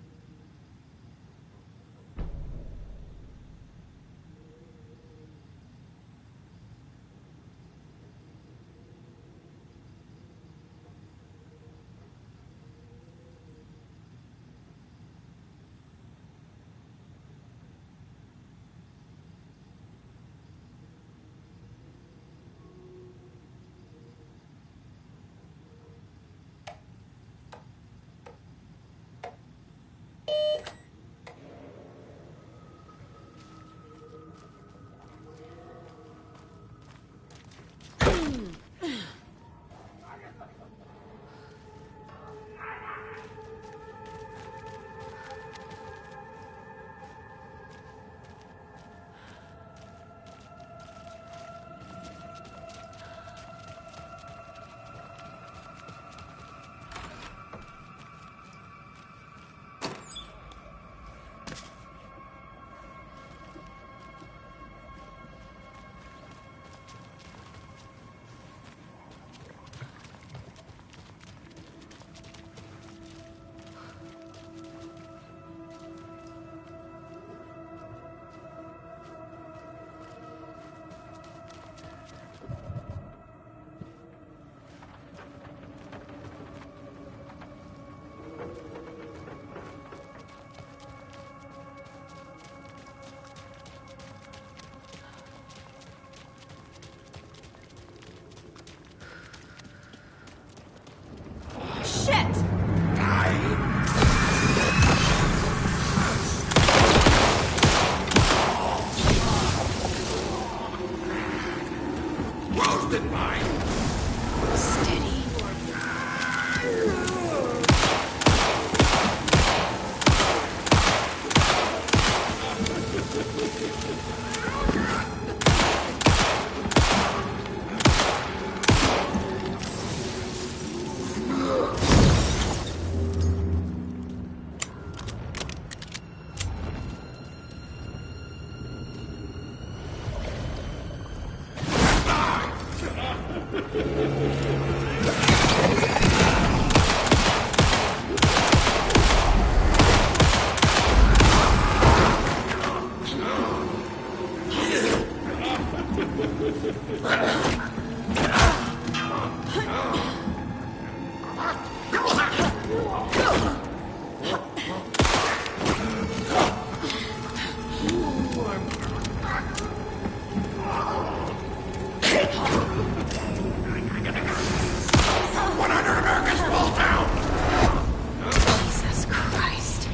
Jesus Christ.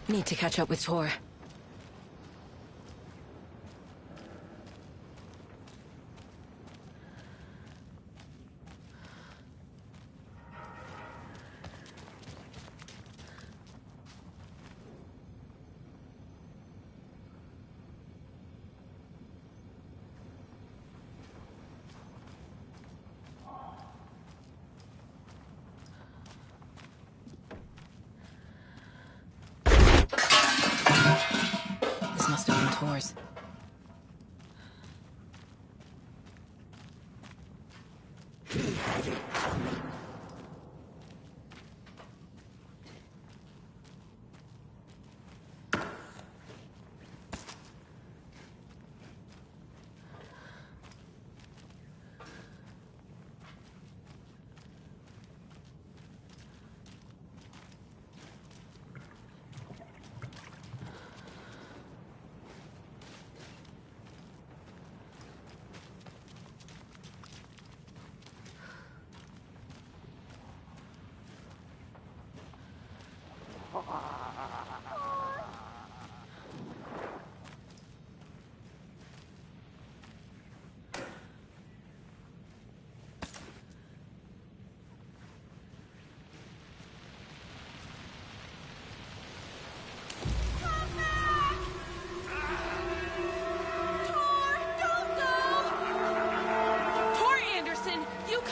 Need to catch up with Tor. This must have been Tor's.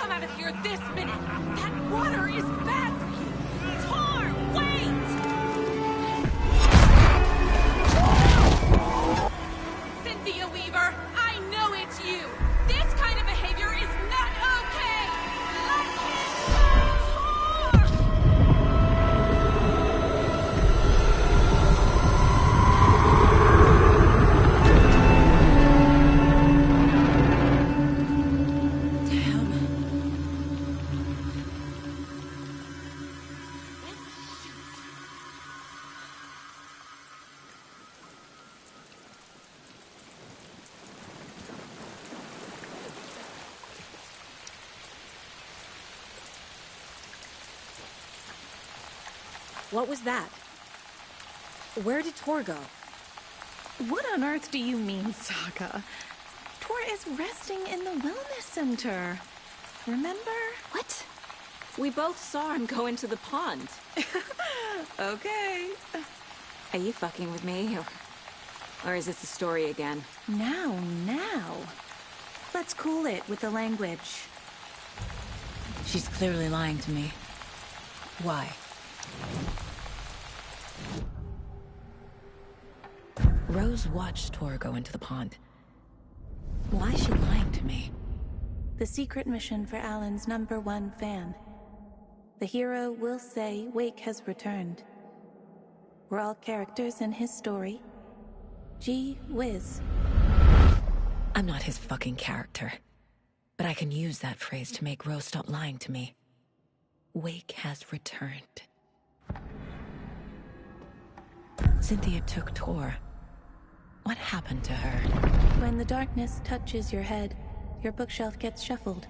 Out of here this minute! That water is bad for you! Tor, wait! Cynthia Weaver, I know it's you! This kind of behavior is not okay! Let him go, What was that? Where did Tor go? What on earth do you mean, Saga? Tor is resting in the wellness center. Remember? What? We both saw him go into the pond. Okay. Are you fucking with me? Or is this the story again? Now. Let's cool it with the language. She's clearly lying to me. Why? Rose watched Tor go into the pond. Why is she lying to me? The secret mission for Alan's #1 fan. The hero will say Wake has returned. We're all characters in his story. Gee whiz. I'm not his fucking character. But I can use that phrase to make Rose stop lying to me. Wake has returned. Cynthia took Tor. What happened to her? When the darkness touches your head, your bookshelf gets shuffled.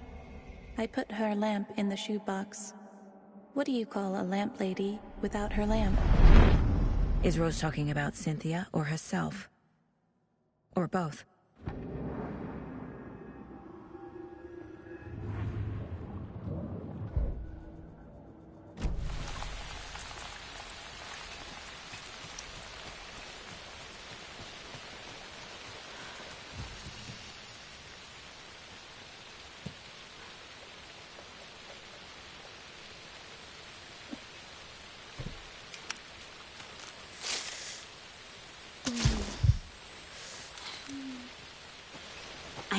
I put her lamp in the shoebox. What do you call a lamp lady without her lamp? Is Rose talking about Cynthia or herself? Or both?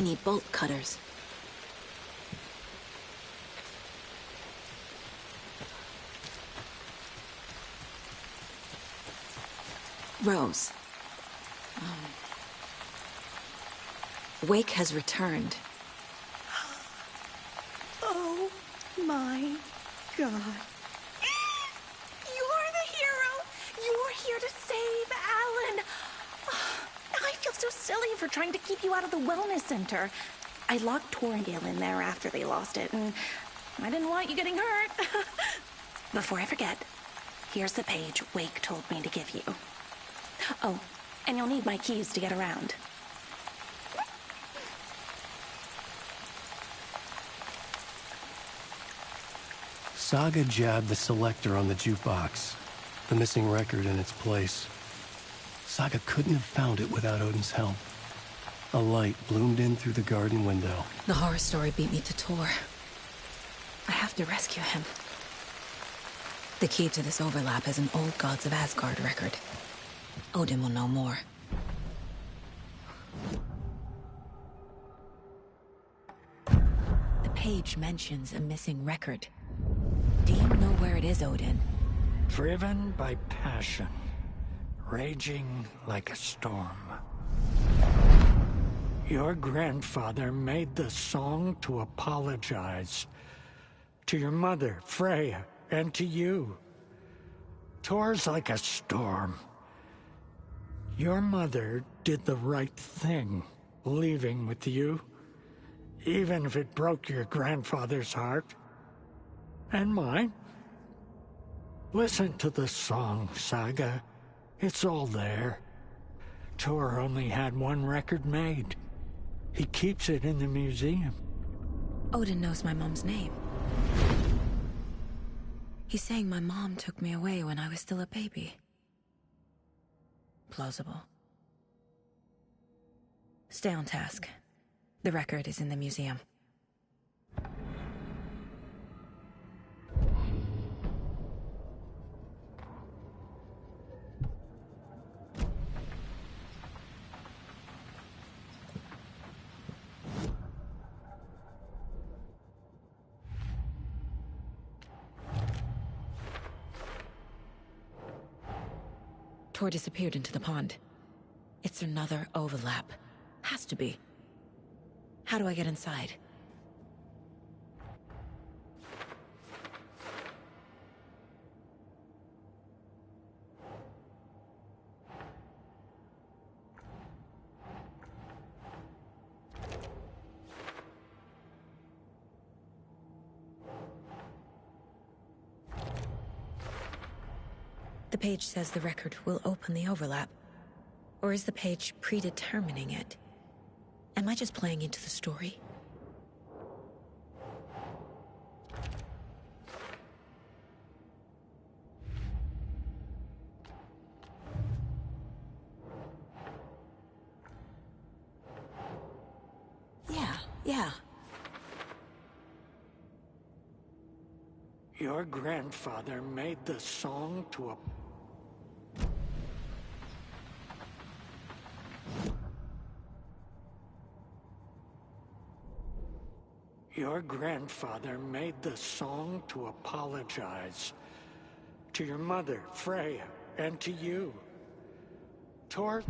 need bolt cutters. Rose. Wake has returned. Oh my God. You're the hero! You're here to save Alan! I feel so silly for trying to keep you out of the wellness center. I locked Torgale in there after they lost it, and I didn't want you getting hurt. Before I forget, here's the page Wake told me to give you. Oh, and you'll need my keys to get around. Saga jabbed the selector on the jukebox, the missing record in its place. Saga couldn't have found it without Odin's help. A light bloomed in through the garden window. The horror story beat me to Tor. I have to rescue him. The key to this overlap is an old Gods of Asgard record. Odin will know more. The page mentions a missing record. Do you know where it is, Odin? Driven by passion, raging like a storm. Your grandfather made the song to apologize. To your mother, Freya, and to you. Tor's like a storm. Your mother did the right thing, leaving with you, even if it broke your grandfather's heart. And mine. Listen to the song, Saga. It's all there. Tor only had one record made. He keeps it in the museum. Odin knows my mom's name. He's saying my mom took me away when I was still a baby. Plausible. Stay on task. The record is in the museum. Tor disappeared into the pond. It's another overlap. Has to be. How do I get inside? The page says the record will open the overlap. Or is the page predetermining it? Am I just playing into the story? Yeah. Your grandfather made the song to a... Your grandfather made the song to apologize. To your mother, Freya, and to you. Tor...